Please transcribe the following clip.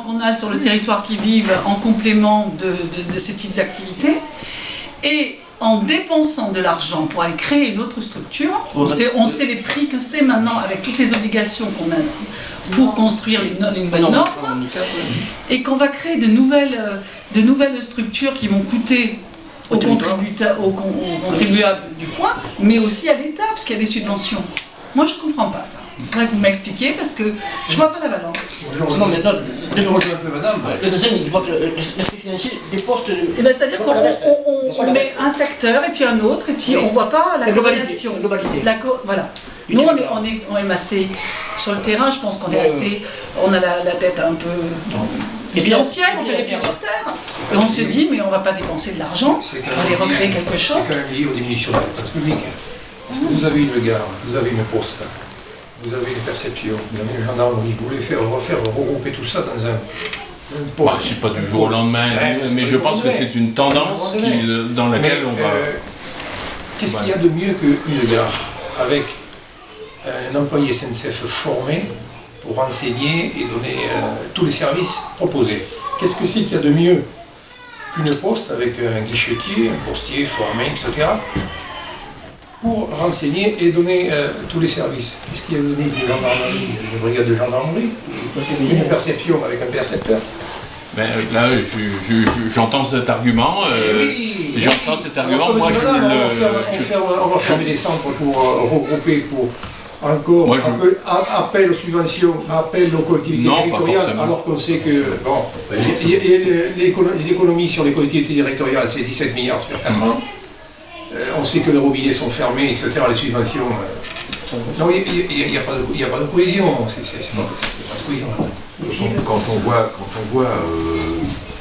qu'on a sur le territoire qui vivent en complément de ces petites activités. Et en dépensant de l'argent pour aller créer une autre structure, on sait les prix que c'est maintenant avec toutes les obligations qu'on a pour construire les nouvelles normes, et qu'on va créer de nouvelles structures qui vont coûter aux contribuables du coin, mais aussi à l'État, parce qu'il y a des subventions. Moi, je ne comprends pas ça. Il faudrait que vous m'expliquiez, parce que je ne vois pas la balance. Non, maintenant, je rejoins un peu madame. Le deuxième, il voit que l'aspect financier, des postes... C'est-à-dire qu'on met un secteur, et puis un autre, et puis on ne voit pas la corrélation. La globalité. Voilà. Nous, on est assez sur le terrain, je pense qu'on est assez... On a la tête un peu... financière, on fait les pieds sur terre. Et on se dit, mais on ne va pas dépenser de l'argent, on va aller recréer quelque chose. C'est quand même lié aux diminutions de la dépense publique. Parce que vous avez une gare, vous avez une poste, vous avez une perception, vous avez une gendarmerie, vous voulez regrouper tout ça dans un pôle. Bah, c'est pas du jour au lendemain, mais je pense que c'est une tendance dans laquelle on va... Qu'est-ce qu'il y a de mieux qu'une gare avec un employé SNCF formé pour enseigner et donner tous les services proposés? Qu'est-ce que c'est qu'il y a de mieux qu'une poste avec un guichetier, un postier formé, etc. pour renseigner et donner tous les services? Qu'est-ce qu'il y a de mieux qu'une gendarmerie, une brigade de gendarmerie, une perception avec un percepteur? Ben, là, j'entends cet argument. J'entends cet argument. Moi, on va fermer les centres pour regrouper, pour encore appel aux subventions, appel aux collectivités territoriales, alors qu'on sait que bon, les économies sur les collectivités territoriales, c'est 17 milliards sur 4 ans. On sait que les robinets sont fermés, etc. Les subventions. Non, il n'y a pas de cohésion. C'est pas de cohésion. Quand on voit